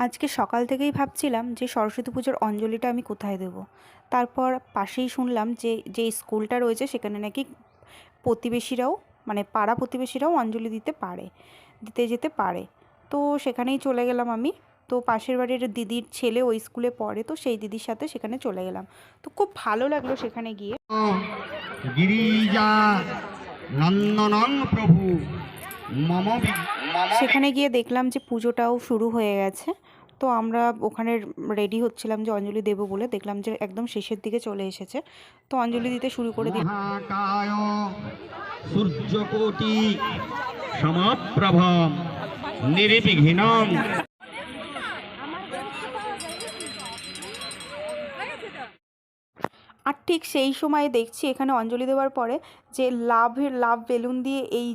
আজকে সকাল থেকেই ভাবছিলাম যে সরস্বতী পুজোর অঞ্জলিটা আমি কোথায় দেবো। তারপর পাশেই শুনলাম যে যে স্কুলটা রয়েছে সেখানে নাকি প্রতিবেশীরাও মানে পাড়া প্রতিবেশীরাও অঞ্জলি দিতে যেতে পারে। তো সেখানেই চলে গেলাম আমি। তো পাশের বাড়ির দিদির ছেলে ওই স্কুলে পড়ে, তো সেই দিদির সাথে সেখানে চলে গেলাম। তো খুব ভালো লাগলো সেখানে গিয়ে। গিরিজা নন্দনং প্রভু মম সেখানে গিয়ে দেখলাম যে পুজোটাও শুরু হয়ে গেছে। তো আমরা ওখানে রেডি হচ্ছিলাম যে অঞ্জলি দেবো বলে, দেখলাম যে একদম শেষের দিকে চলে এসেছে। তো অঞ্জলি দিতে শুরু করে দিল। মহাকায় সূর্যকোটি সমপ্রভম নির্বিঘ্নম। আর ঠিক সেই সময়ে দেখছি এখানে অঞ্জলি দেওয়ার পরে যে লাভ বেলুন দিয়ে এই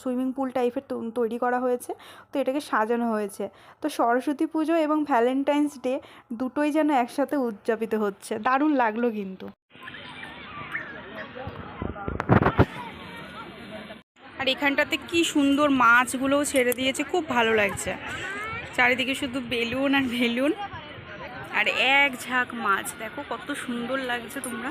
সুইমিং পুল টাইপের তৈরি করা হয়েছে। তো এটাকে সাজানো হয়েছে। তো সরস্বতী পুজো এবং ভ্যালেন্টাইন্স ডে দুটোই যেন একসাথে উদযাপিত হচ্ছে, দারুণ লাগলো কিন্তু। আর এখানটাতে কি সুন্দর মাছগুলোও ছেড়ে দিয়েছে, খুব ভালো লাগছে। চারিদিকে শুধু বেলুন আর বেলুন আর এক ঝাঁক মাছ, দেখো কত সুন্দর লাগছে। তোমরা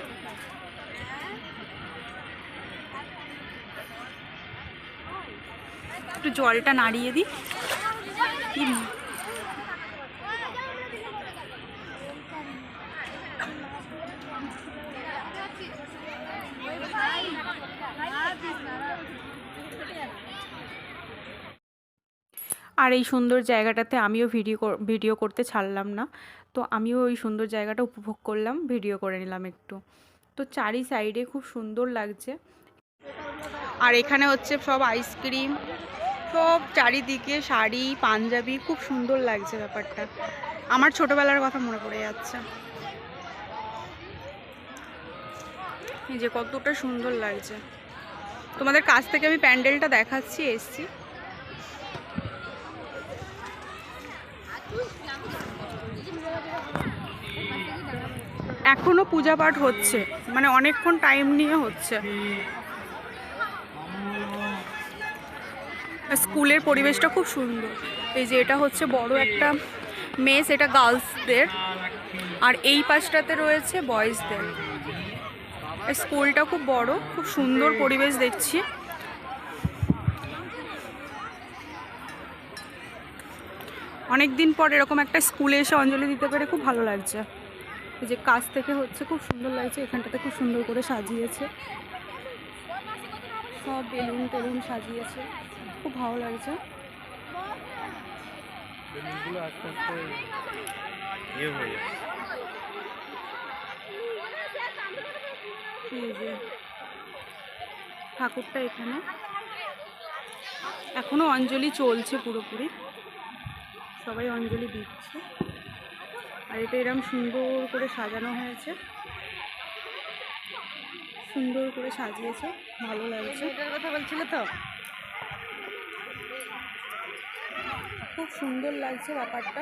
একটু জলটা নাড়িয়ে দিই। আর এই সুন্দর জায়গাটাতে আমিও ভিডিও করতে ছাড়লাম না। তো আমিও ওই সুন্দর জায়গাটা উপভোগ করলাম, ভিডিও করে নিলাম একটু। তো চারি সাইডে খুব সুন্দর লাগছে। আর এখানে হচ্ছে সব আইসক্রিম, সব চারিদিকে শাড়ি পাঞ্জাবি, খুব সুন্দর লাগছে ব্যাপারটা। আমার ছোটবেলার কথা মনে পড়ে যাচ্ছে। এই যে কতটা সুন্দর লাগছে, তোমাদের কাছ থেকে আমি প্যান্ডেলটা দেখাচ্ছি। এসছি এখনো পূজা পাঠ হচ্ছে, মানে অনেকক্ষণ টাইম নিয়ে হচ্ছে। স্কুলের পরিবেশটা খুব সুন্দর। এই যে এটা হচ্ছে বড় একটা মেস, এটা গার্লসদের, আর এই পাশটাতে রয়েছে বয়েজদের। স্কুলটা খুব বড়, খুব সুন্দর পরিবেশ দেখছি। অনেক দিন পর এরকম একটা স্কুলে এসে অঞ্জলি দিতে পেরে খুব ভালো লাগছে। এই যে কাছ থেকে হচ্ছে, খুব সুন্দর লাগছে। এখানটাতে খুব সুন্দর করে সাজিয়েছে, সব বেলুন টেলুন সাজিয়েছে, খুব ভালো লাগছে। বেলুনগুলো আস্তে আস্তে হয়ে যাচ্ছে। এই যে ঠাকুরটা এখানে এখনো অঞ্জলি চলছে পুরোপুরি, সবাই অঞ্জলি দিচ্ছে। আর এটা এরকম সুন্দর করে সাজানো হয়েছে, সুন্দর করে সাজিয়েছে, ভালো লাগছে। এটার কথা বলছিল তো, খুব সুন্দর লাগছে ব্যাপারটা।